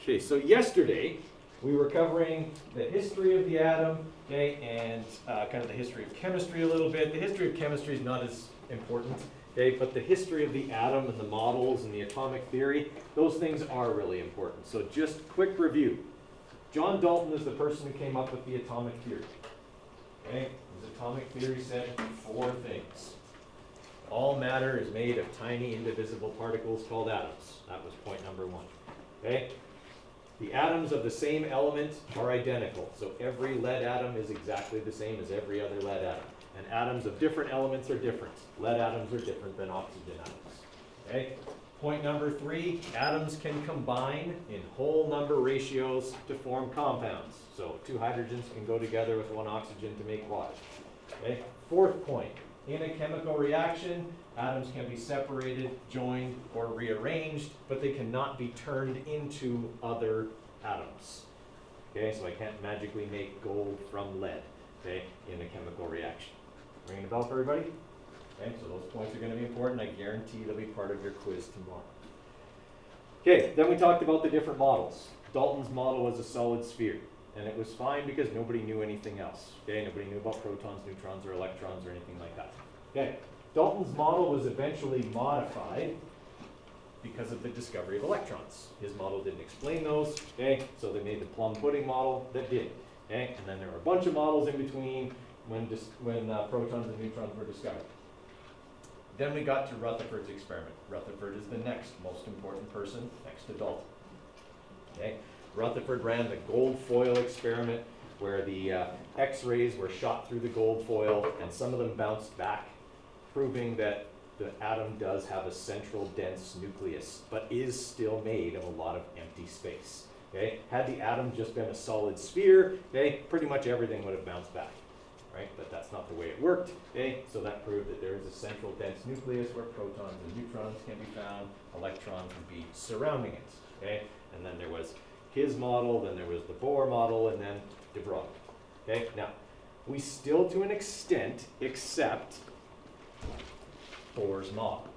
Okay, so yesterday we were covering the history of the atom, okay, and kind of the history of chemistry a little bit. The history of chemistry is not as important, okay, but the history of the atom and the models and the atomic theory, those things are really important. So just quick review. John Dalton is the person who came up with the atomic theory. Okay, his atomic theory said 4 things. All matter is made of tiny indivisible particles called atoms. That was point number 1. Okay? The atoms of the same element are identical. So every lead atom is exactly the same as every other lead atom. And atoms of different elements are different. Lead atoms are different than oxygen atoms. Okay? Point number 3, atoms can combine in whole number ratios to form compounds. So 2 hydrogens can go together with 1 oxygen to make water. Okay? 4th point, in a chemical reaction, atoms can be separated, joined, or rearranged, but they cannot be turned into other atoms. Okay, so I can't magically make gold from lead, okay, in a chemical reaction. Ringing a bell for everybody? Okay, so those points are going to be important. I guarantee they'll be part of your quiz tomorrow. Okay, then we talked about the different models. Dalton's model was a solid sphere, and it was fine because nobody knew anything else. Okay, nobody knew about protons, neutrons, or electrons, or anything like that. Okay, Dalton's model was eventually modified because of the discovery of electrons. His model didn't explain those, okay, so they made the plum pudding model that did. Okay, and then there were a bunch of models in between when protons and neutrons were discovered. Then we got to Rutherford's experiment. Rutherford is the next most important person next to Dalton. Okay, Rutherford ran the gold foil experiment where the X-rays were shot through the gold foil and some of them bounced back, proving that the atom does have a central dense nucleus, but is still made of a lot of empty space. Okay? Had the atom just been a solid sphere, okay, pretty much everything would have bounced back. Right? But that's not the way it worked. Okay? So that proved that there is a central dense nucleus where protons and neutrons can be found, electrons would be surrounding it. Okay? And then there was his model, then there was the Bohr model, and then de Broglie. Okay? Now, we still to an extent accept Bohr's model.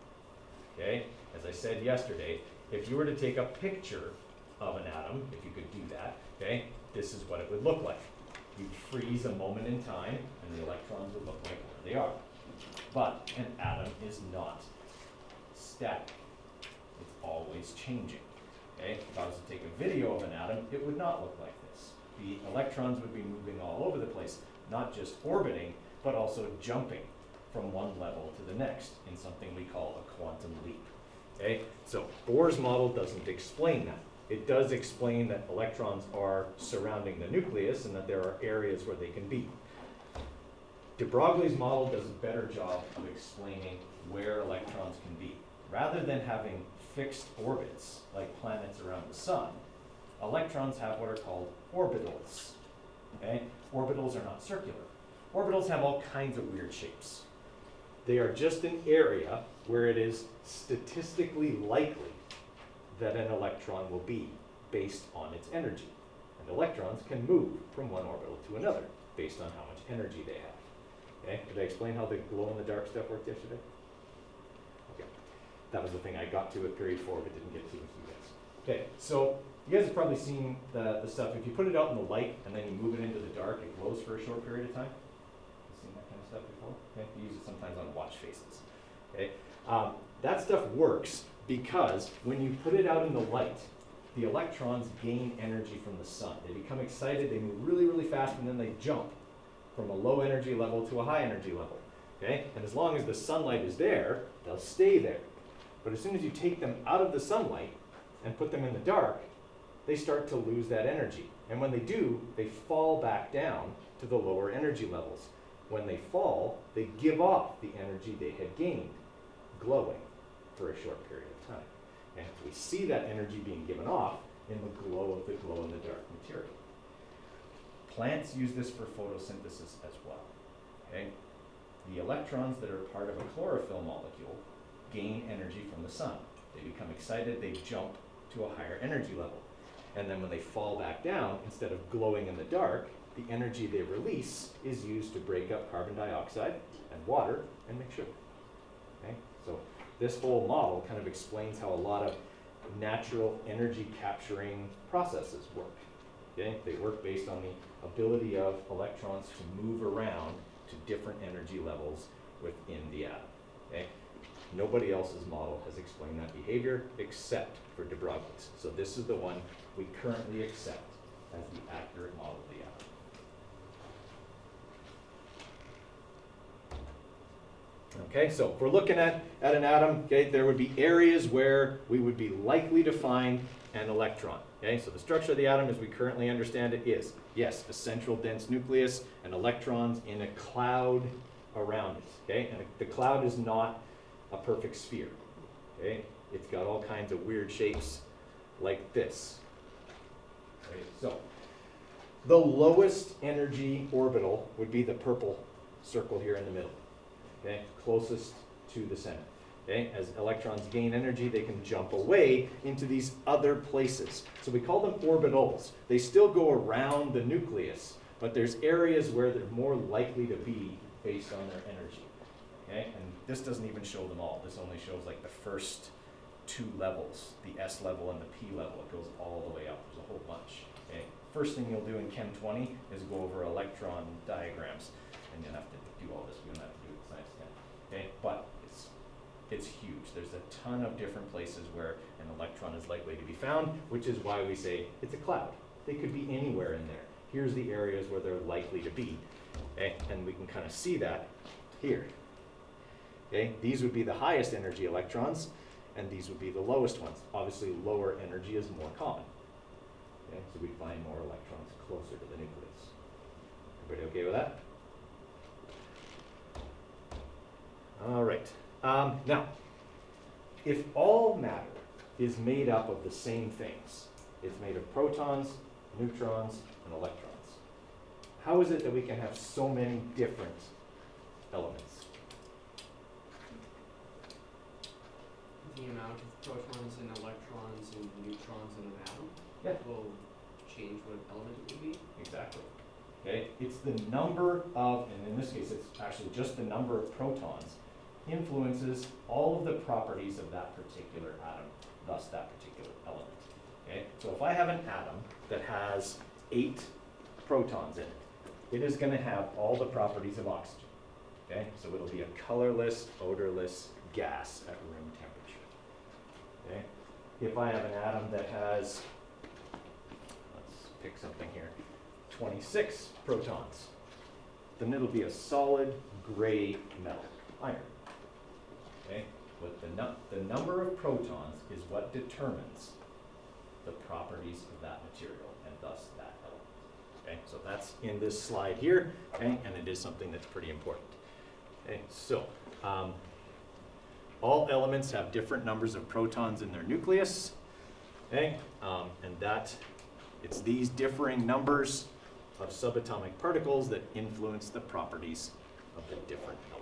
Okay? As I said yesterday, if you were to take a picture of an atom, if you could do that, okay, this is what it would look like. You'd freeze a moment in time, and the electrons would look like where they are. But an atom is not static. It's always changing. Okay? If I was to take a video of an atom, it would not look like this. The electrons would be moving all over the place, not just orbiting, but also jumping from one level to the next in something we call a quantum leap. Okay? So Bohr's model doesn't explain that. It does explain that electrons are surrounding the nucleus and that there are areas where they can be. De Broglie's model does a better job of explaining where electrons can be. Rather than having fixed orbits like planets around the sun, electrons have what are called orbitals. Okay? Orbitals are not circular. Orbitals have all kinds of weird shapes. They are just an area where it is statistically likely that an electron will be based on its energy. And electrons can move from one orbital to another based on how much energy they have. Okay? Did I explain how the glow-in-the-dark stuff worked yesterday? Okay. That was the thing I got to at period 4 but didn't get to with you guys. Okay, so you guys have probably seen the stuff. If you put it out in the light and then you move it into the dark, it glows for a short period of time. You've seen that kind of stuff before? Okay, you use it sometimes on watch faces. Okay, that stuff works because when you put it out in the light, the electrons gain energy from the sun. They become excited, they move really, really fast, and then they jump from a low energy level to a high energy level. Okay? And as long as the sunlight is there, they'll stay there. But as soon as you take them out of the sunlight and put them in the dark, they start to lose that energy. And when they do, they fall back down to the lower energy levels. When they fall, they give off the energy they had gained, glowing for a short period of time. And we see that energy being given off in the glow of the glow-in-the-dark material. Plants use this for photosynthesis as well. Okay? The electrons that are part of a chlorophyll molecule gain energy from the sun. They become excited, they jump to a higher energy level. And then when they fall back down, instead of glowing in the dark, the energy they release is used to break up carbon dioxide and water and make sugar. Okay? So this whole model kind of explains how a lot of natural energy capturing processes work. Okay? They work based on the ability of electrons to move around to different energy levels within the atom. Okay? Nobody else's model has explained that behavior except for de Broglie's. So this is the one we currently accept as the accurate model of the atom. Okay, so if we're looking at an atom, okay, there would be areas where we would be likely to find an electron. Okay, so the structure of the atom as we currently understand it is, yes, a central dense nucleus and electrons in a cloud around it. Okay, and the cloud is not a perfect sphere. Okay, it's got all kinds of weird shapes like this. Okay, so the lowest energy orbital would be the purple circle here in the middle. Okay, closest to the center. Okay, as electrons gain energy, they can jump away into these other places. So we call them orbitals. They still go around the nucleus, but there's areas where they're more likely to be based on their energy. Okay, and this doesn't even show them all. This only shows like the first two levels, the S level and the P level. It goes all the way up. There's a whole bunch. Okay, first thing you'll do in Chem 20 is go over electron diagrams, and you'll have to do all this. We don't have to do it in Science 10. Okay, but it's huge. There's a ton of different places where an electron is likely to be found, which is why we say it's a cloud. They could be anywhere in there. Here's the areas where they're likely to be. Okay, and we can kind of see that here. Okay, these would be the highest energy electrons, and these would be the lowest ones. Obviously, lower energy is more common. Okay, so we find more electrons closer to the nucleus. Everybody okay with that? All right. Now, if all matter is made up of the same things, it's made of protons, neutrons, and electrons, how is it that we can have so many different elements? The amount of protons and electrons and neutrons in an atom will change what element it would be? Exactly. Okay, it's the number of, and in this case it's actually just the number of protons influences all of the properties of that particular atom, thus that particular element. Okay, so if I have an atom that has 8 protons in it, it is going to have all the properties of oxygen. Okay, so it'll be a colorless, odorless gas at room temperature. Okay, if I have an atom that has, let's pick something here, 26 protons, then it'll be a solid gray metal, iron. Okay, but the number of protons is what determines the properties of that material and thus that element. Okay, so that's in this slide here, okay, and it is something that's pretty important. Okay, so all elements have different numbers of protons in their nucleus. Okay, and that it's these differing numbers of subatomic particles that influence the properties of the different elements.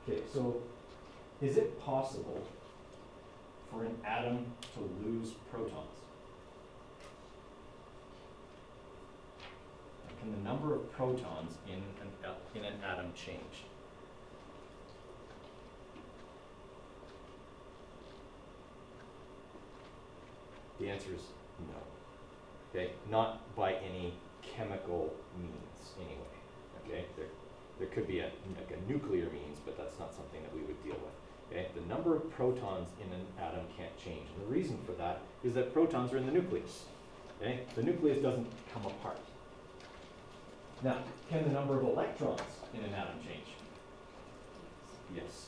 Okay, so is it possible for an atom to lose protons? Can the number of protons in an atom change? The answer is no. Okay, not by any chemical means anyway. Okay, there could be like a nuclear means, but that's not something that we would deal with. Okay, the number of protons in an atom can't change, and the reason for that is that protons are in the nucleus. Okay, the nucleus doesn't come apart. Now, can the number of electrons in an atom change? Yes.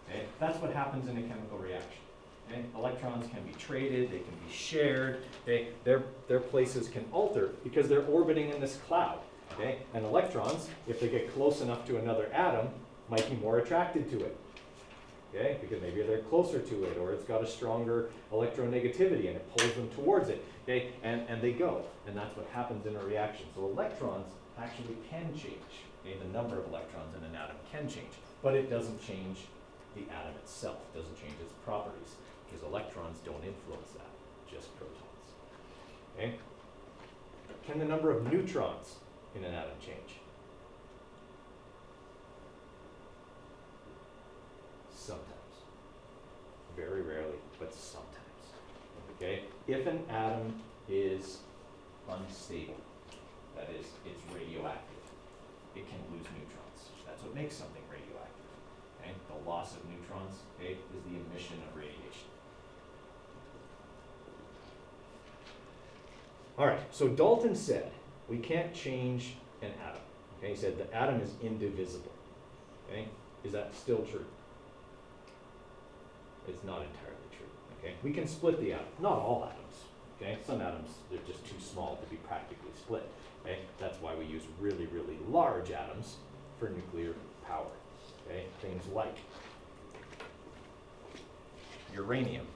Okay, that's what happens in a chemical reaction. Okay, electrons can be traded, they can be shared. Okay, their places can alter because they're orbiting in this cloud. Okay, and electrons, if they get close enough to another atom, might be more attracted to it. Okay, because maybe they're closer to it, or it's got a stronger electronegativity and it pulls them towards it. Okay, and they go, and that's what happens in a reaction. So electrons actually can change. Okay, the number of electrons in an atom can change, but it doesn't change the atom itself. It doesn't change its properties because electrons don't influence that. just protons. Okay? Can the number of neutrons in an atom change? Sometimes. Very rarely, but sometimes. Okay? If an atom is unstable, that is, it's radioactive, it can lose neutrons. That's what makes something radioactive. Okay? The loss of neutrons, okay, is the emission of radiation. All right, so Dalton said we can't change an atom. Okay, he said the atom is indivisible. Okay, is that still true? It's not entirely true. Okay, we can split the atom. Not all atoms. Okay, some atoms, they're just too small to be practically split. Okay, that's why we use really, really large atoms for nuclear power. Okay, things like uranium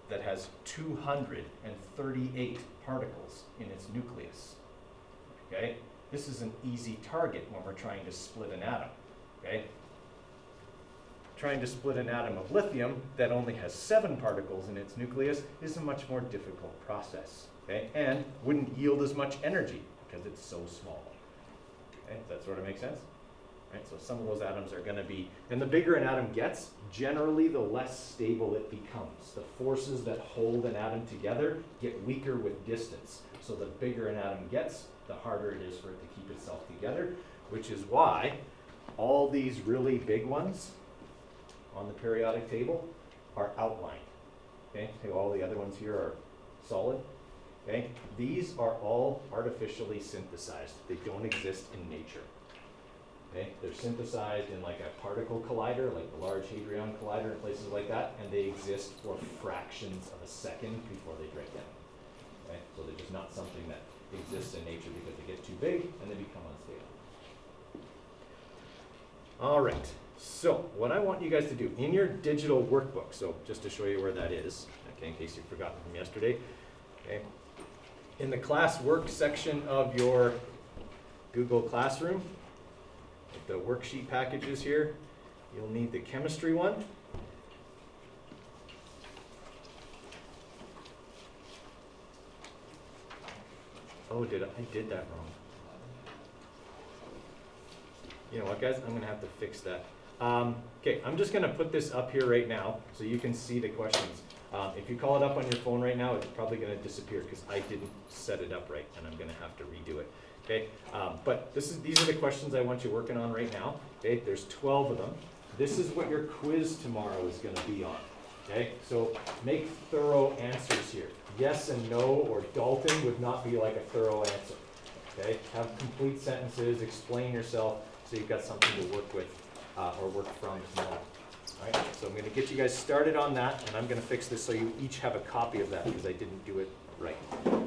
that has 238 particles in its nucleus. Okay, this is an easy target when we're trying to split an atom. Okay, trying to split an atom of lithium that only has 7 particles in its nucleus is a much more difficult process. Okay, and wouldn't yield as much energy because it's so small. Okay, does that sort of make sense? Right, so some of those atoms are going to be, and the bigger an atom gets, generally the less stable it becomes. The forces that hold an atom together get weaker with distance. So the bigger an atom gets, the harder it is for it to keep itself together, which is why all these really big ones on the periodic table are outlined. Okay, so all the other ones here are solid. Okay, these are all artificially synthesized. They don't exist in nature. Okay, they're synthesized in like a particle collider, like the Large Hadron Collider and places like that, and they exist for fractions of a second before they break down. Okay, so they're just not something that exists in nature because they get too big and they become unstable. All right, so what I want you guys to do in your digital workbook, so just to show you where that is, okay, in case you've forgotten from yesterday, okay, in the class work section of your Google Classroom, the worksheet packages here, you'll need the chemistry one. Oh, I did that wrong. You know what, guys? I'm going to have to fix that. Okay, I'm just going to put this up here right now so you can see the questions. If you call it up on your phone right now, it's probably going to disappear because I didn't set it up right, and I'm going to have to redo it. Okay, but these are the questions I want you working on right now. Okay, there's 12 of them. This is what your quiz tomorrow is going to be on. Okay, so make thorough answers here. Yes and no or Dalton would not be like a thorough answer. Okay, have complete sentences, explain yourself so you've got something to work with or work from tomorrow. All right, so I'm going to get you guys started on that, and I'm going to fix this so you each have a copy of that because I didn't do it right. Okay.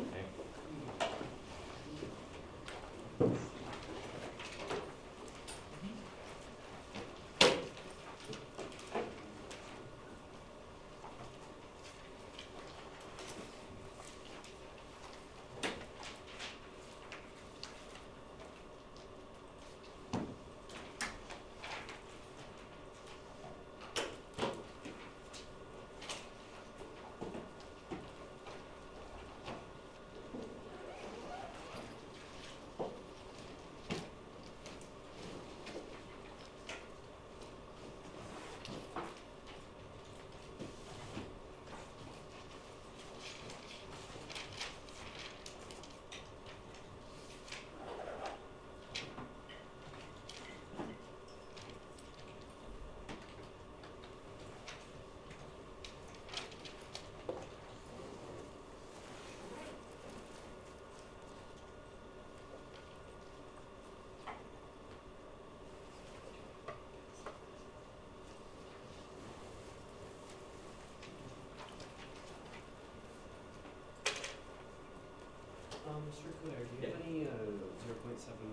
Mr. Claire, do you have any 0.7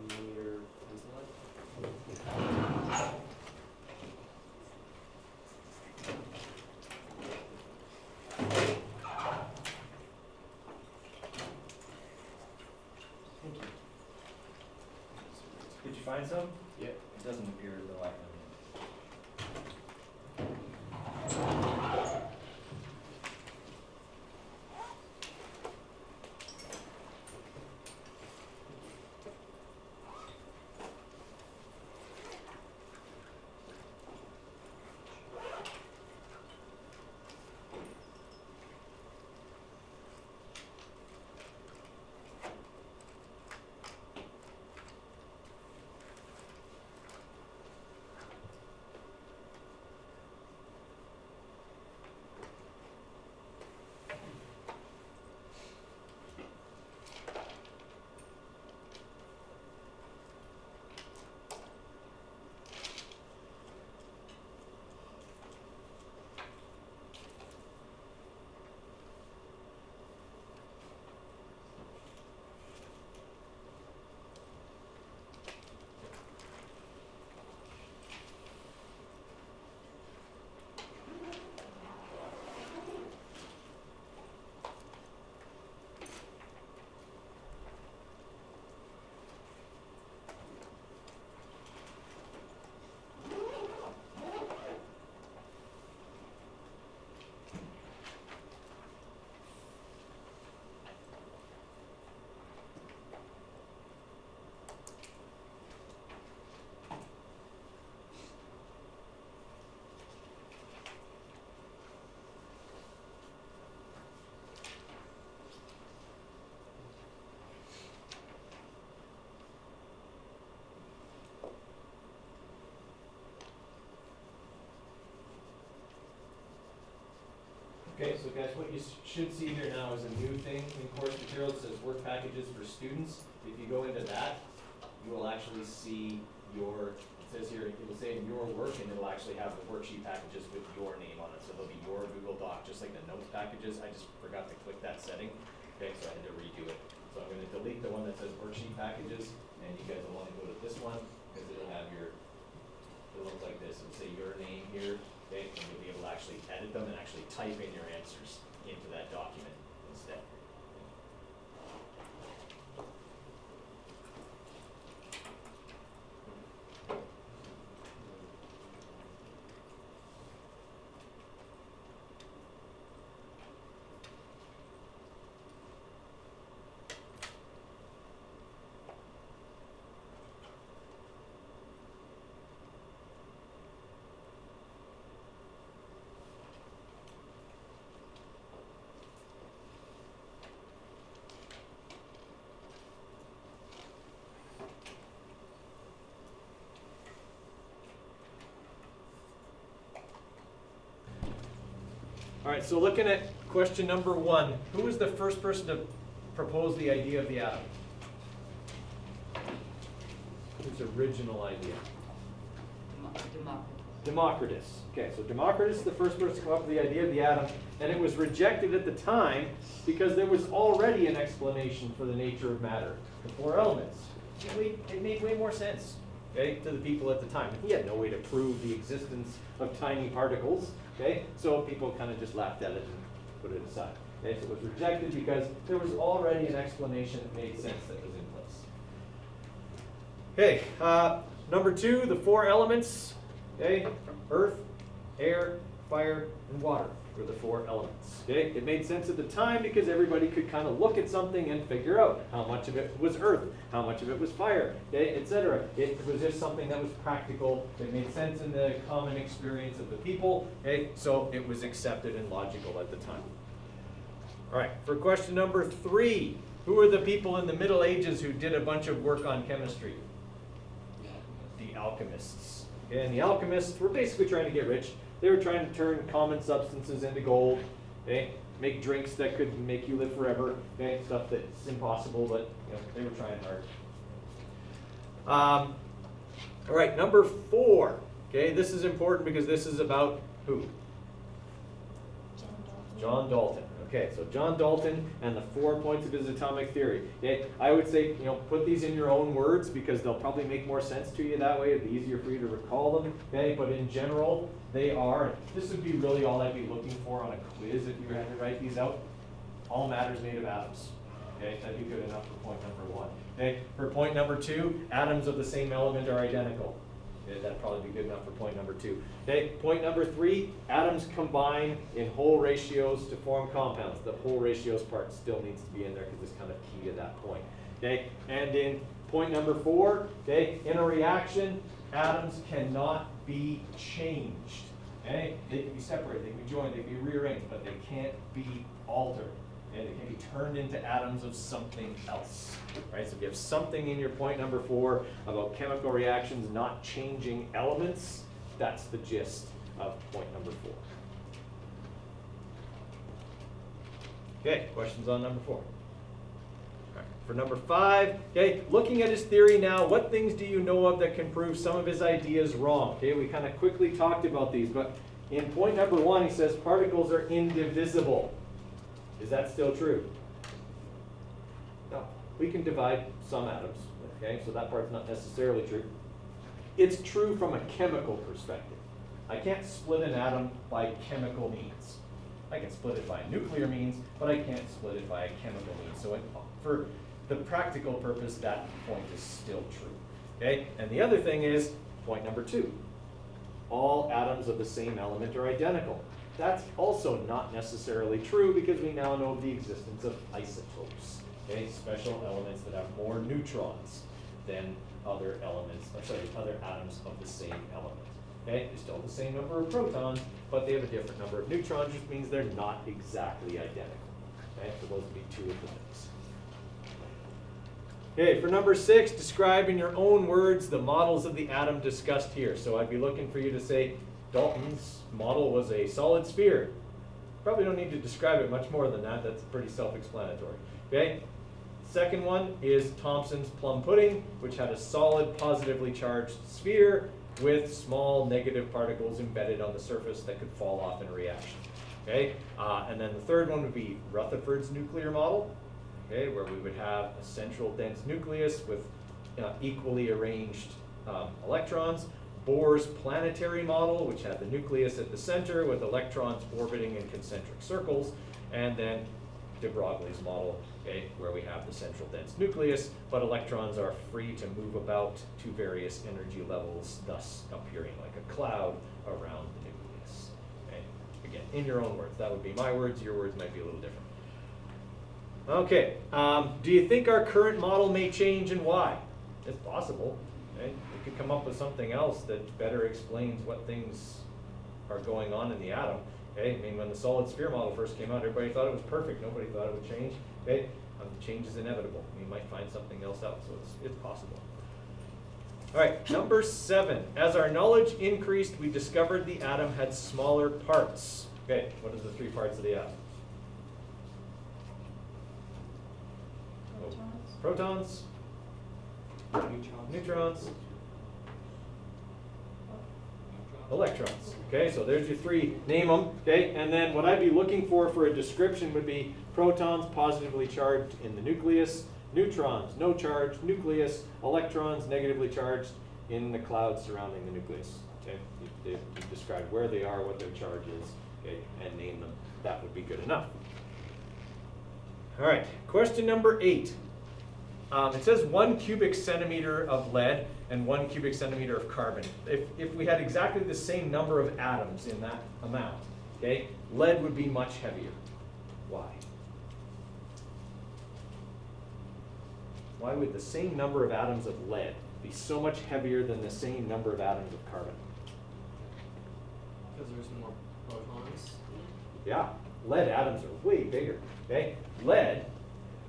millimeter pencil lead? Thank you. Did you find some? Yeah. It doesn't appear as though I have any. Okay, so guys, what you should see here now is a new thing in course materials. It says work packages for students. If you go into that, you will actually see your, it says here, it will say your work, and it'll actually have the worksheet packages with your name on it. So there'll be your Google Doc, just like the notes packages. I just forgot to click that setting. Okay, so I had to redo it. So I'm going to delete the one that says worksheet packages, and you guys will want to go to this one, because it'll have your, it'll look like this. It'll say your name here, okay, and you'll be able to actually edit them and actually type in your answers into that document instead. All right, so looking at question number 1, who was the first person to propose the idea of the atom? Whose original idea? Democritus. Okay, so Democritus is the first person to come up with the idea of the atom, and it was rejected at the time because there was already an explanation for the nature of matter, the 4 elements. It made way more sense, okay, to the people at the time. He had no way to prove the existence of tiny particles, okay, so people kind of just laughed at it and put it aside. Okay, so it was rejected because there was already an explanation that made sense that was in place. Okay, number 2, the 4 elements. Okay, earth, air, fire, and water were the 4 elements. Okay, it made sense at the time because everybody could kind of look at something and figure out how much of it was earth, how much of it was fire, okay, etc. It was just something that was practical. It made sense in the common experience of the people. Okay, so it was accepted and logical at the time. All right, for question number 3, who were the people in the Middle Ages who did a bunch of work on chemistry? The alchemists. And the alchemists were basically trying to get rich. They were trying to turn common substances into gold, okay? Make drinks that could make you live forever, okay? Stuff that's impossible, but they were trying hard. All right, number 4. Okay, this is important because this is about who? John Dalton. Okay, so John Dalton and the 4 points of his atomic theory. Okay, I would say, put these in your own words because they'll probably make more sense to you that way. It'd be easier for you to recall them. Okay, but in general, they are, this would be really all I'd be looking for on a quiz if you had to write these out. All matter is made of atoms. Okay, that'd be good enough for point number 1. Okay, for point number 2, atoms of the same element are identical. Okay, that'd probably be good enough for point number 2. Okay, point number 3, atoms combine in whole ratios to form compounds. The whole ratios part still needs to be in there because it's kind of key to that point. Okay, and in point number 4, okay, in a reaction, atoms cannot be changed. Okay, they can be separated, they can be joined, they can be rearranged, but they can't be altered. Okay, they can be turned into atoms of something else. Right, so if you have something in your point number 4 about chemical reactions not changing elements, that's the gist of point number 4. Okay, questions on number 4? Okay. For number 5, okay, looking at his theory now, what things do you know of that can prove some of his ideas wrong? Okay, we kind of quickly talked about these, but in point number 1, he says particles are indivisible. Is that still true? No. We can divide some atoms, okay, so that part's not necessarily true. It's true from a chemical perspective. I can't split an atom by chemical means. I can split it by nuclear means, but I can't split it by a chemical means. So for the practical purpose, that point is still true, okay? And the other thing is, point number 2, all atoms of the same element are identical. That's also not necessarily true because we now know of the existence of isotopes. Okay, special elements that have more neutrons than other elements, other atoms of the same element. Okay, they still have the same number of protons, but they have a different number of neutrons, which means they're not exactly identical. Okay, so those would be 2 of the things. Okay, for number 6, describe in your own words the models of the atom discussed here. So I'd be looking for you to say, Dalton's model was a solid sphere. Probably don't need to describe it much more than that. That's pretty self-explanatory. Okay? Second one is Thomson's plum pudding, which had a solid positively charged sphere with small negative particles embedded on the surface that could fall off in a reaction. Okay? And then the third one would be Rutherford's nuclear model, okay, where we would have a central dense nucleus with equally arranged electrons. Bohr's planetary model, which had the nucleus at the center with electrons orbiting in concentric circles, and then de Broglie's model, okay, where we have the central dense nucleus, but electrons are free to move about to various energy levels, thus appearing like a cloud around the nucleus. Okay? Again, in your own words. That would be my words. Your words might be a little different. Okay, do you think our current model may change and why? It's possible. Okay? We could come up with something else that better explains what things are going on in the atom. Okay? I mean, when the solid sphere model first came out, everybody thought it was perfect. Nobody thought it would change. Okay? Change is inevitable. We might find something else out, so it's possible. All right, number 7. As our knowledge increased, we discovered the atom had smaller parts. Okay, what are the 3 parts of the atom? Protons, neutrons, electrons. Okay, so there's your 3. Name them. Okay, and then what I'd be looking for a description would be protons positively charged in the nucleus, neutrons no charge, nucleus, electrons negatively charged in the cloud surrounding the nucleus. Okay, you describe where they are, what their charge is, okay, and name them. That would be good enough. All right, question number 8. It says 1 cubic centimeter of lead and 1 cubic centimeter of carbon. If we had exactly the same number of atoms in that amount, okay, lead would be much heavier. Why? Why would the same number of atoms of lead be so much heavier than the same number of atoms of carbon? Because there's more protons. Yeah, lead atoms are way bigger. Okay, lead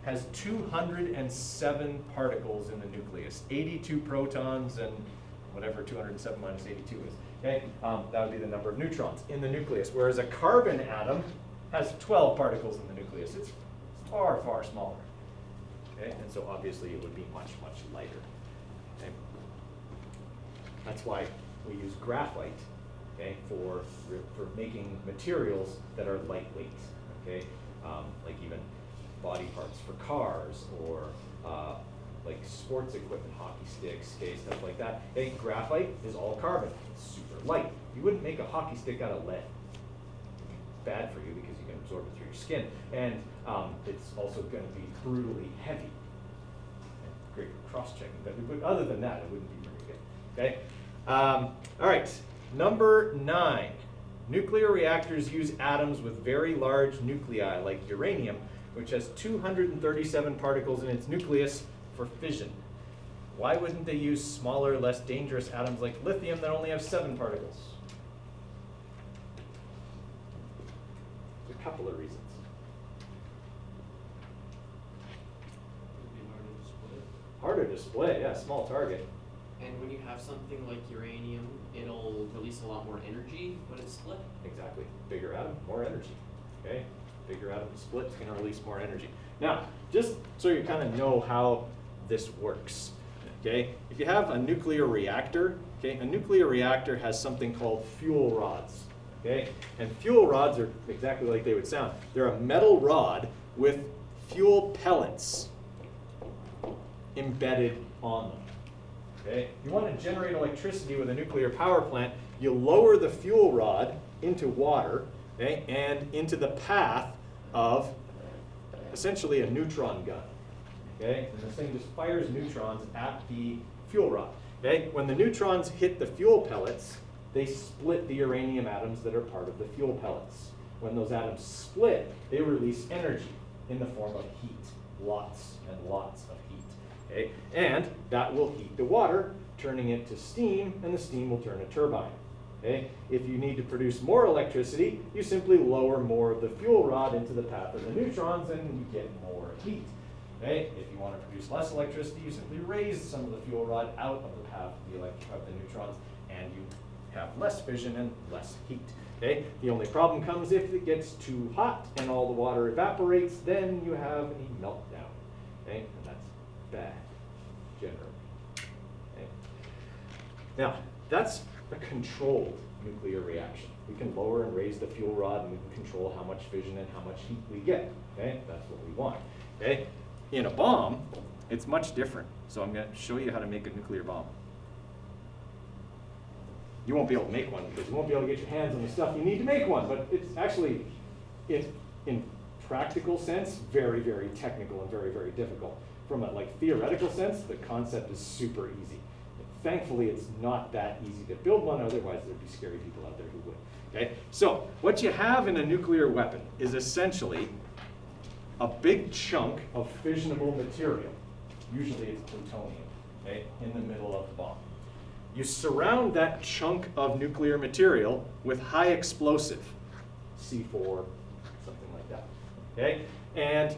has 207 particles in the nucleus, 82 protons and whatever 207 minus 82 is. Okay, that would be the number of neutrons in the nucleus, whereas a carbon atom has 12 particles in the nucleus. It's far, far smaller. Okay, and so obviously it would be much, much lighter. Okay? That's why we use graphite, okay, for making materials that are lightweight. Okay, like even body parts for cars or like sports equipment, hockey sticks, okay, stuff like that. Okay, graphite is all carbon. It's super light. You wouldn't make a hockey stick out of lead. It's bad for you because you can absorb it through your skin, and it's also going to be brutally heavy. And great for cross-checking, but other than that, it wouldn't be very good. Okay. All right. Number 9. Nuclear reactors use atoms with very large nuclei, like uranium, which has 237 particles in its nucleus for fission. Why wouldn't they use smaller, less dangerous atoms like lithium that only have 7 particles? There's a couple of reasons. It'd be harder to split. Harder to split, yeah, small target. And when you have something like uranium, it'll release a lot more energy when it's split. Exactly. Bigger atom, more energy. Okay? Bigger atom splits going to release more energy. Now, just so you kind of know how this works, okay? If you have a nuclear reactor, okay, a nuclear reactor has something called fuel rods, okay? And fuel rods are exactly like they would sound. They're a metal rod with fuel pellets embedded on them. Okay? If you want to generate electricity with a nuclear power plant, you lower the fuel rod into water, okay, and into the path of essentially a neutron gun. Okay? And this thing just fires neutrons at the fuel rod. Okay? When the neutrons hit the fuel pellets, they split the uranium atoms that are part of the fuel pellets. When those atoms split, they release energy in the form of heat. Lots and lots of heat. Okay? And that will heat the water, turning it to steam, and the steam will turn a turbine. Okay? If you need to produce more electricity, you simply lower more of the fuel rod into the path of the neutrons, and you get more heat. Okay? If you want to produce less electricity, you simply raise some of the fuel rod out of the path of the neutrons, and you have less fission and less heat. Okay? The only problem comes if it gets too hot and all the water evaporates, then you have a meltdown. Okay? And that's bad, generally. Okay? Now, that's a controlled nuclear reaction. We can lower and raise the fuel rod and we can control how much fission and how much heat we get. Okay? That's what we want. Okay? In a bomb, it's much different. So I'm going to show you how to make a nuclear bomb. You won't be able to make one because you won't be able to get your hands on the stuff you need to make one, but it's actually, in practical sense, very, very technical and very, very difficult. From a theoretical sense, the concept is super easy. Thankfully, it's not that easy to build one, otherwise there'd be scary people out there who would. Okay? So what you have in a nuclear weapon is essentially a big chunk of fissionable material. Usually it's plutonium, okay, in the middle of the bomb. You surround that chunk of nuclear material with high explosive, C4, something like that, okay? And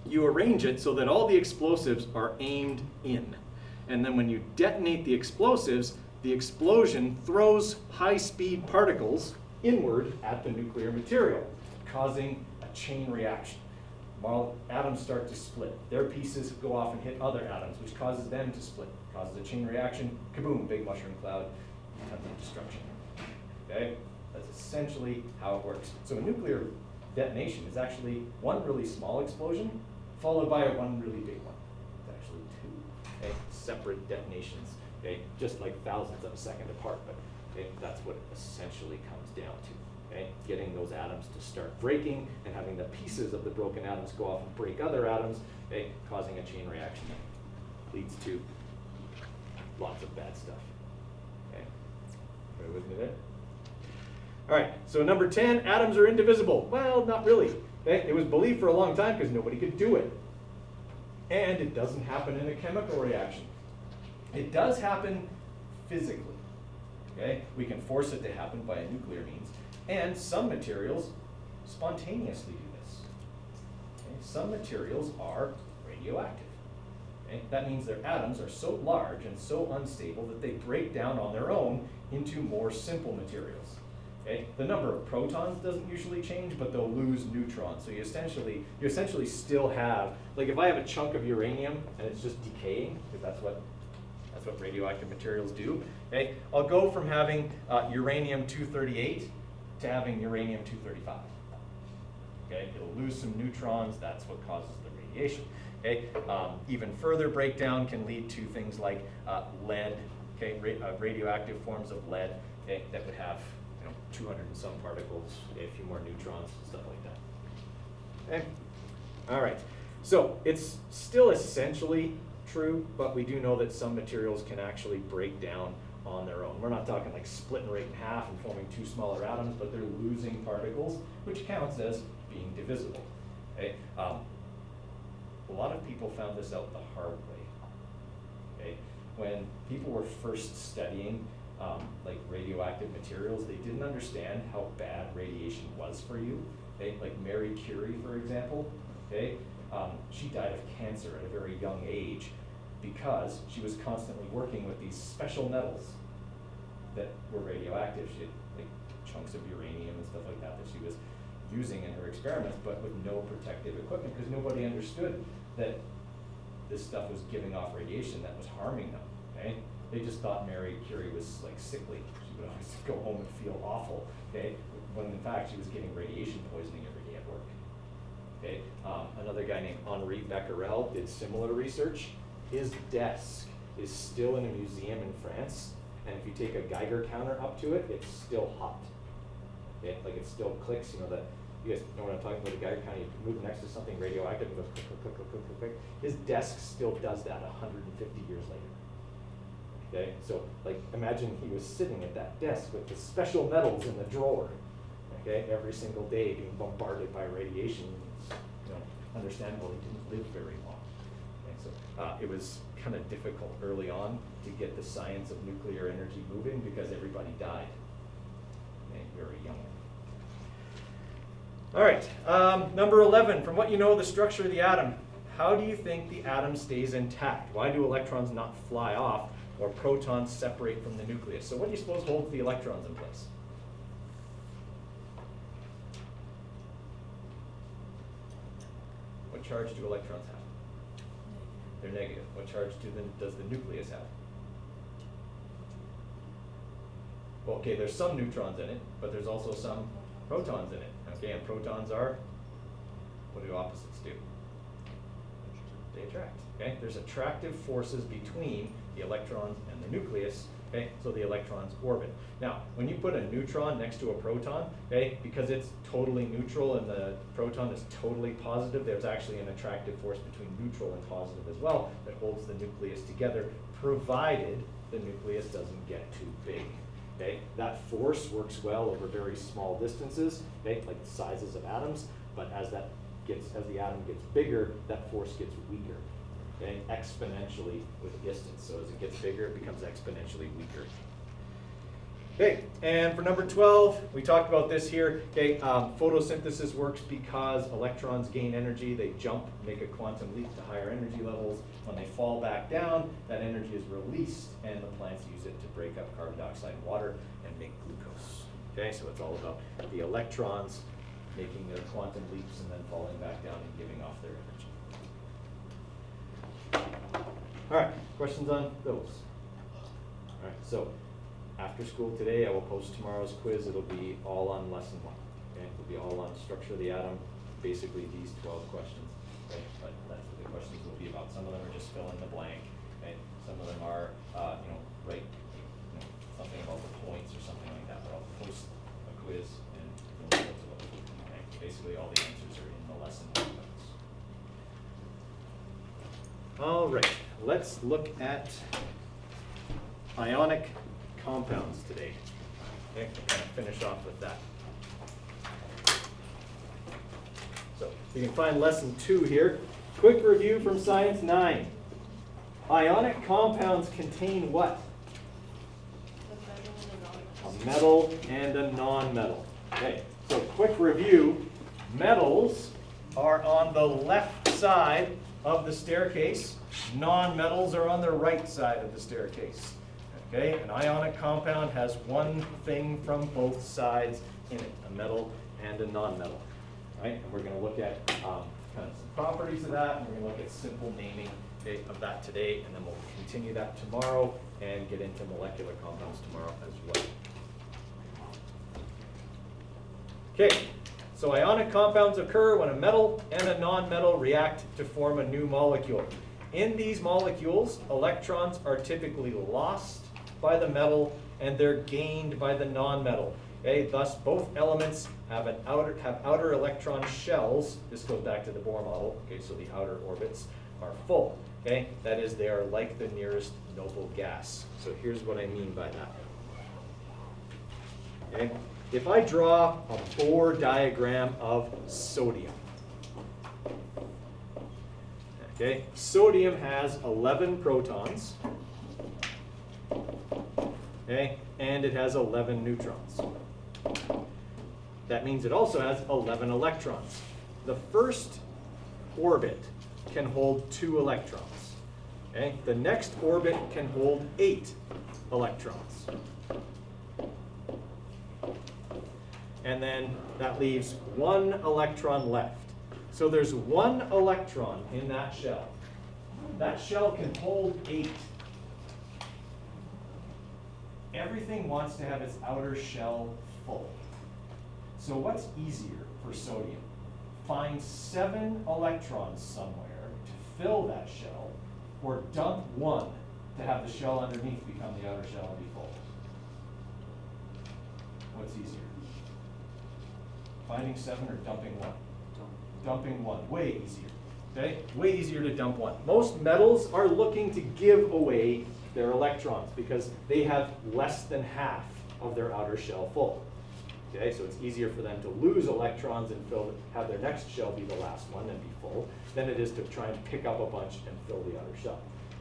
you arrange it so that all the explosives are aimed in. And then when you detonate the explosives, the explosion throws high-speed particles inward at the nuclear material, causing a chain reaction. While atoms start to split, their pieces go off and hit other atoms, which causes them to split, causes a chain reaction, kaboom, big mushroom cloud, tons of destruction. Okay? That's essentially how it works. So a nuclear detonation is actually one really small explosion, followed by one really big one. It's actually two, okay, separate detonations, okay, just like thousandths of a second apart, but okay, that's what it essentially comes down to. Okay, getting those atoms to start breaking and having the pieces of the broken atoms go off and break other atoms, okay, causing a chain reaction that leads to lots of bad stuff. Okay, bear with me there. All right, so number 10, atoms are indivisible. Well, not really. Okay? It was believed for a long time because nobody could do it. And it doesn't happen in a chemical reaction. It does happen physically. Okay? We can force it to happen by a nuclear means. And some materials spontaneously do this. Okay? Some materials are radioactive. Okay? That means their atoms are so large and so unstable that they break down on their own into more simple materials. Okay? The number of protons doesn't usually change, but they'll lose neutrons. So you essentially still have, like if I have a chunk of uranium and it's just decaying, because that's what radioactive materials do. Okay? I'll go from having uranium-238 to having uranium-235. Okay? It'll lose some neutrons. That's what causes the radiation. Okay? Even further breakdown can lead to things like lead. Okay? Radioactive forms of lead, okay, that would have 200 and some particles, a few more neutrons, stuff like that. Okay? All right. So it's still essentially true, but we do know that some materials can actually break down on their own. We're not talking like splitting right in half and forming two smaller atoms, but they're losing particles, which counts as being divisible. Okay? A lot of people found this out the hard way. Okay? When people were first studying like radioactive materials, they didn't understand how bad radiation was for you. Okay? Like Mary Curie, for example, okay? She died of cancer at a very young age because she was constantly working with these special metals that were radioactive. She had like chunks of uranium and stuff like that she was using in her experiments, but with no protective equipment because nobody understood that this stuff was giving off radiation that was harming them. Okay? They just thought Mary Curie was like sickly. She would always go home and feel awful. Okay? When in fact she was getting radiation poisoning every day at work. Okay? Another guy named Henri Becquerel did similar research. His desk is still in a museum in France, and if you take a Geiger counter up to it, it's still hot. Okay? Like it still clicks. You know that. You guys know what I'm talking about? The Geiger counter. You move next to something radioactive, it goes click, click, click, click, click, click, click. His desk still does that 150 years later. Okay, so like imagine he was sitting at that desk with the special metals in the drawer, okay, every single day being bombarded by radiation. Understandable, he didn't live very long. Okay, so it was kind of difficult early on to get the science of nuclear energy moving because everybody died, okay, very young. All right, number 11, from what you know of the structure of the atom, how do you think the atom stays intact? Why do electrons not fly off or protons separate from the nucleus. So what do you suppose holds the electrons in place? What charge do electrons have? They're negative. What charge does the nucleus have? Well, okay, there's some neutrons in it, but there's also some protons in it. Okay, and protons are, what do opposites do? They attract. Okay, there's attractive forces between the electrons and the nucleus. Okay, so the electrons orbit. Now, when you put a neutron next to a proton, okay, because it's totally neutral and the proton is totally positive, there's actually an attractive force between neutral and positive as well that holds the nucleus together, provided the nucleus doesn't get too big. Okay, that force works well over very small distances, okay, like the sizes of atoms, but as the atom gets bigger, that force gets weaker. Okay, exponentially with distance. So as it gets bigger, it becomes exponentially weaker. Okay, and for number 12, we talked about this here. Okay, photosynthesis works because electrons gain energy. They jump, make a quantum leap to higher energy levels. When they fall back down, that energy is released, and the plants use it to break up carbon dioxide and water and make glucose. Okay, so it's all about the electrons making their quantum leaps and then falling back down and giving off their energy. All right, questions on those? All right, so after school today, I will post tomorrow's quiz. It'll be all on lesson 1. Okay, it'll be all on structure of the atom, basically these 12 questions. Okay, but that's what the questions will be about. Some of them are just fill in the blank. Okay, some of them are, write something about the points or something like that. But I'll post a quiz and okay, basically all the answers are in the lesson notes. All right, let's look at ionic compounds today. Okay, we'll kind of finish off with that. So you can find lesson 2 here. Quick review from Science 9. Ionic compounds contain what? A metal and a non-metal. Okay, so quick review. Metals are on the left side of the staircase. Non-metals are on the right side of the staircase. Okay, an ionic compound has one thing from both sides in it, a metal and a non-metal. Right, and we're going to look at kind of some properties of that, and we're going to look at simple naming of that today, and then we'll continue that tomorrow and get into molecular compounds tomorrow as well. Okay, so ionic compounds occur when a metal and a non-metal react to form a new molecule. In these molecules, electrons are typically lost by the metal and they're gained by the non-metal. Okay, thus both elements have outer electron shells. This goes back to the Bohr model. Okay, so the outer orbits are full. Okay, that is, they are like the nearest noble gas. So here's what I mean by that. Okay, if I draw a Bohr diagram of sodium. Okay, sodium has 11 protons. Okay, and it has 11 neutrons. That means it also has 11 electrons. The first orbit can hold 2 electrons. Okay, the next orbit can hold 8 electrons. And then that leaves 1 electron left. So there's 1 electron in that shell. That shell can hold 8. Everything wants to have its outer shell full. So what's easier for sodium? Find 7 electrons somewhere to fill that shell, or dump 1 to have the shell underneath become the outer shell and be full. What's easier? Finding 7 or dumping 1? Dumping 1, way easier. Okay, way easier to dump 1. Most metals are looking to give away their electrons because they have less than half of their outer shell full. Okay, so it's easier for them to lose electrons and have their next shell be the last one and be full than it is to try and pick up a bunch and fill the outer shell.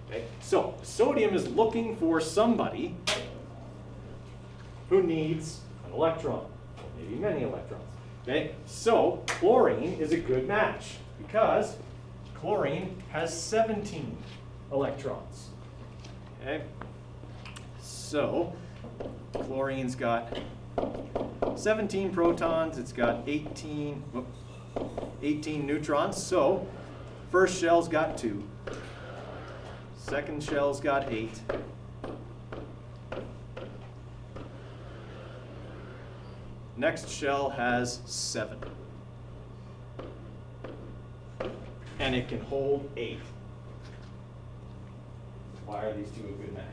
Okay, so sodium is looking for somebody who needs an electron, or maybe many electrons. Okay, so chlorine is a good match because chlorine has 17 electrons. Okay, So chlorine's got 17 protons, it's got 18 neutrons. So first shell's got 2, second shell's got 8, next shell has 7, and it can hold 8. Why are these two a good match?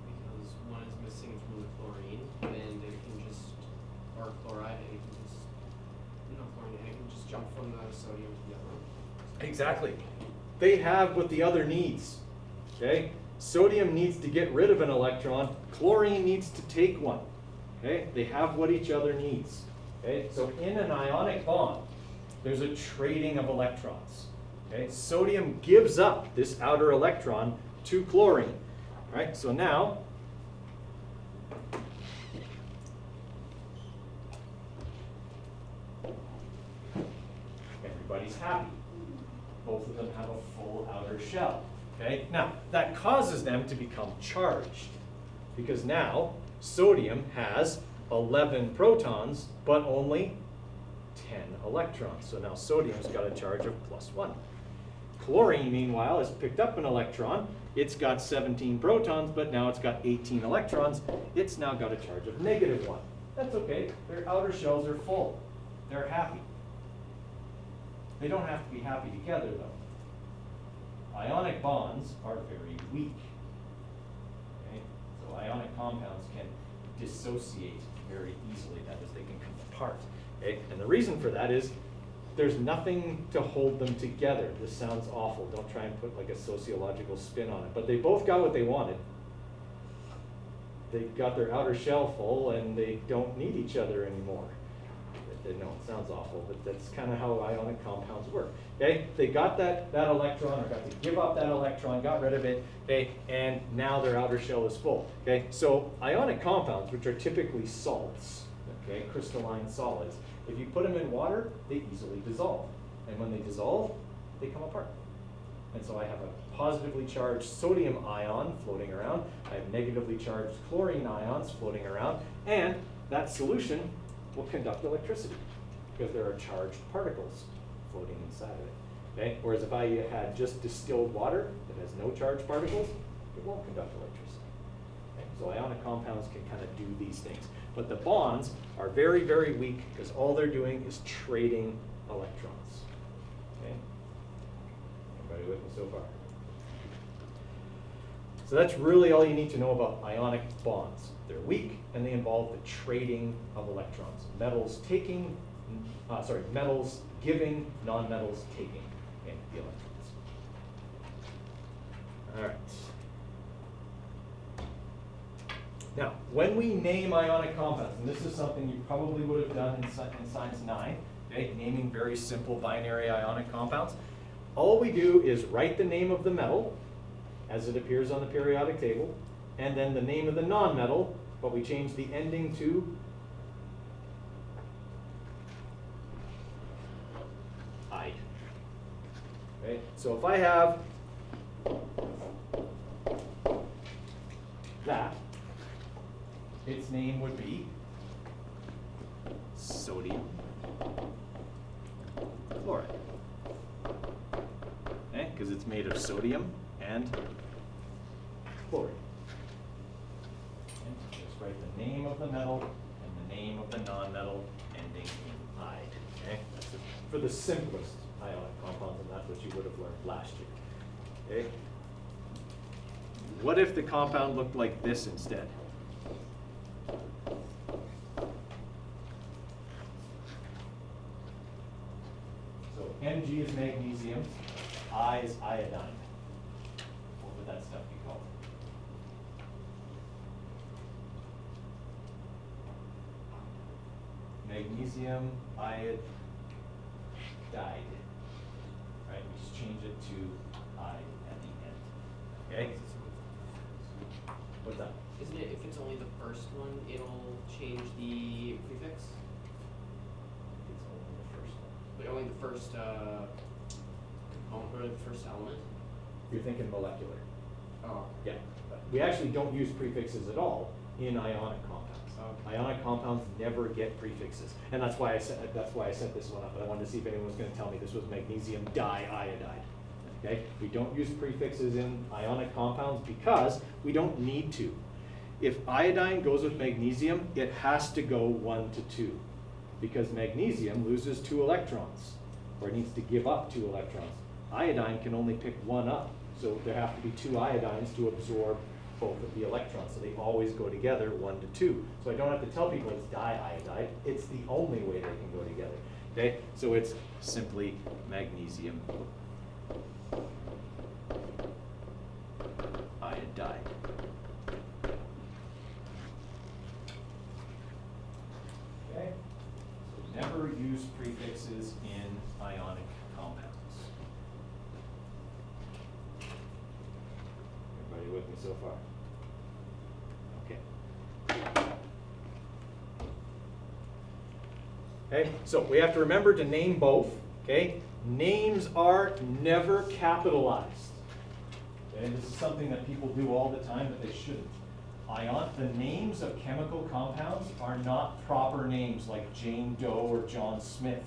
Because one is missing from the chlorine, and it can just, or chloride, and it can just, no chlorine, and it can just jump from the sodium to the other one. Exactly. They have what the other needs. Okay? Sodium needs to get rid of an electron. Chlorine needs to take one. Okay? They have what each other needs. Okay? So in an ionic bond, there's a trading of electrons. Okay? Sodium gives up this outer electron to chlorine. Right? So now, everybody's happy. Both of them have a full outer shell. Okay? Now, that causes them to become charged, because now sodium has 11 protons, but only 10 electrons. So now sodium's got a charge of +1. Chlorine, meanwhile, has picked up an electron. It's got 17 protons, but now it's got 18 electrons. It's now got a charge of -1. That's okay. Their outer shells are full. They're happy. They don't have to be happy together, though. Ionic bonds are very weak. Okay? So ionic compounds can dissociate very easily. That is, they can come apart. Okay? And the reason for that is there's nothing to hold them together. This sounds awful. Don't try and put like a sociological spin on it. But they both got what they wanted. They got their outer shell full, and they don't need each other anymore. No, it sounds awful, but that's kind of how ionic compounds work. Okay, they got that electron, or got to give up that electron, got rid of it, okay, and now their outer shell is full. Okay, so ionic compounds, which are typically salts, okay, crystalline solids, if you put them in water, they easily dissolve. And when they dissolve, they come apart. And so I have a positively charged sodium ion floating around, I have negatively charged chlorine ions floating around, and that solution will conduct electricity because there are charged particles floating inside of it. Okay? Whereas if I had just distilled water that has no charged particles, it won't conduct electricity. Okay? So ionic compounds can kind of do these things. But the bonds are very, very weak because all they're doing is trading electrons. Okay? Everybody with me so far? So that's really all you need to know about ionic bonds. They're weak, and they involve the trading of electrons. Metals giving, non-metals taking the electrons. All right. Now, when we name ionic compounds, and this is something you probably would have done in Science 9, okay, naming very simple binary ionic compounds, all we do is write the name of the metal as it appears on the periodic table, and then the name of the non-metal, but we change the ending to "ide." Okay? So if I have that, its name would be sodium chloride. Okay? Because it's made of sodium and chlorine. Just write the name of the metal and the name of the non-metal ending in "ide." Okay? That's for the simplest ionic compounds, and that's what you would have learned last year. Okay? What if the compound looked like this instead? So Mg is magnesium, I is iodine. What would that stuff be called? Magnesium iodide. Right? We just change it to I at the end. Okay? What's that? Isn't it, if it's only the first one, it'll change the prefix? It's only the first one. But only the first component, or the first element? You're thinking molecular. Oh. Yeah. We actually don't use prefixes at all in ionic compounds. Okay. Ionic compounds never get prefixes, and that's why I set this one up. But I wanted to see if anyone was going to tell me this was magnesium diiodide. Okay, we don't use prefixes in ionic compounds because we don't need to. If iodine goes with magnesium, it has to go 1 to 2, because magnesium loses 2 electrons, or it needs to give up 2 electrons. Iodine can only pick 1 up, so there have to be 2 iodines to absorb both of the electrons, so they always go together 1 to 2. So I don't have to tell people it's diiodide, it's the only way they can go together. Okay, so it's simply magnesium iodide. Okay, so never use prefixes in ionic compounds. Everybody with me so far? Okay. Okay, so we have to remember to name both. Okay, names are never capitalized. Okay, this is something that people do all the time, but they shouldn't. The names of chemical compounds are not proper names like Jane Doe or John Smith.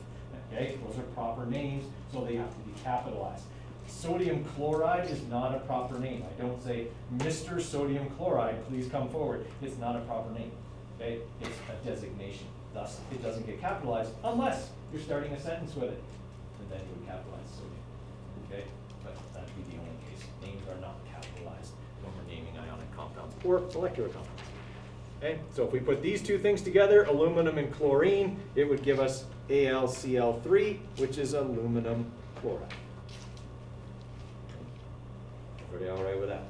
Okay, those are proper names, so they have to be capitalized. Sodium chloride is not a proper name. I don't say, Mr. Sodium Chloride, please come forward. It's not a proper name. Okay, it's a designation. Thus, it doesn't get capitalized unless you're starting a sentence with it, and then you would capitalize sodium. Okay, but that'd be the only case. Names are not capitalized when we're naming ionic compounds or molecular compounds. Okay, so if we put these two things together, aluminum and chlorine, it would give us AlCl3, which is aluminum chloride. Everybody all right with that?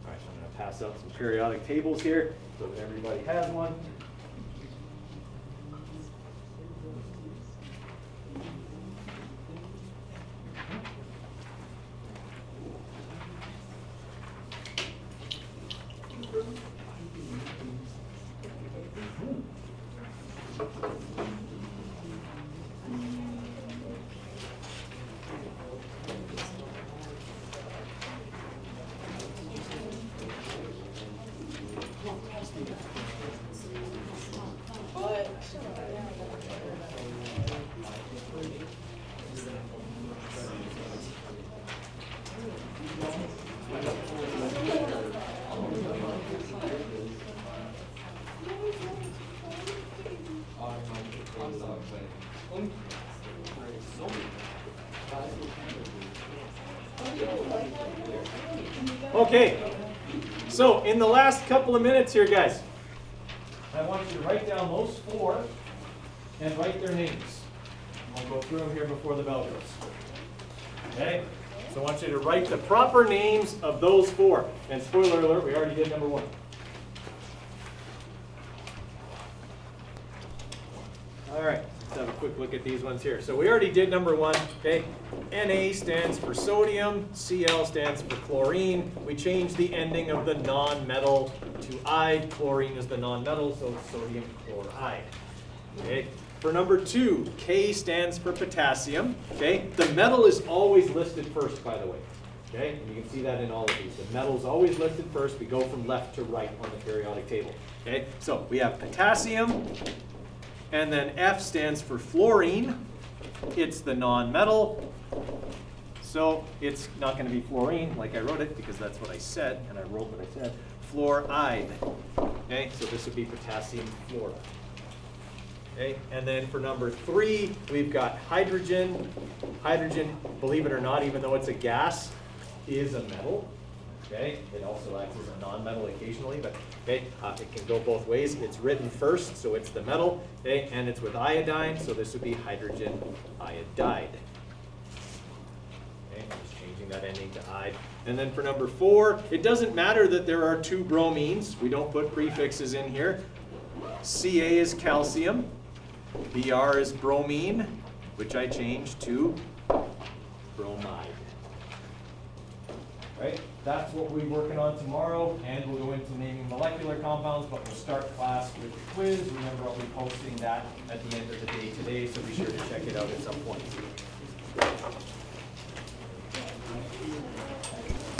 All right, so I'm going to pass out some periodic tables here so that everybody has one. Okay, so in the last couple of minutes here, guys, I want you to write down those 4 and write their names. I'll go through them here before the bell goes. Okay, so I want you to write the proper names of those 4. And spoiler alert, we already did number 1. All right, let's have a quick look at these ones here. So we already did number 1, okay? Na stands for sodium, Cl stands for chlorine. We changed the ending of the non-metal to "ide." Chlorine is the non-metal, so it's sodium chloride. Okay. For number 2, K stands for potassium. Okay. The metal is always listed first, by the way. Okay. And you can see that in all of these. The metal is always listed first. We go from left to right on the periodic table. Okay. So we have potassium, and then F stands for fluorine. It's the non-metal. So it's not going to be fluorine like I wrote it because that's what I said, and I wrote what I said. Fluoride. Okay, so this would be potassium fluoride. Okay, and then for number 3, we've got hydrogen. Hydrogen, believe it or not, even though it's a gas, is a metal. Okay, it also acts as a non-metal occasionally, but okay, it can go both ways. It's written first, so it's the metal. Okay, and it's with iodine, so this would be hydrogen iodide. Okay, I'm just changing that ending to "ide." And then for number 4, it doesn't matter that there are 2 bromines. We don't put prefixes in here. Ca is calcium. Br is bromine, which I changed to bromide. Right? That's what we'll be working on tomorrow, and we'll go into naming molecular compounds, but we'll start class with the quiz. Remember, I'll be posting that at the end of the day today, so be sure to check it out at some point.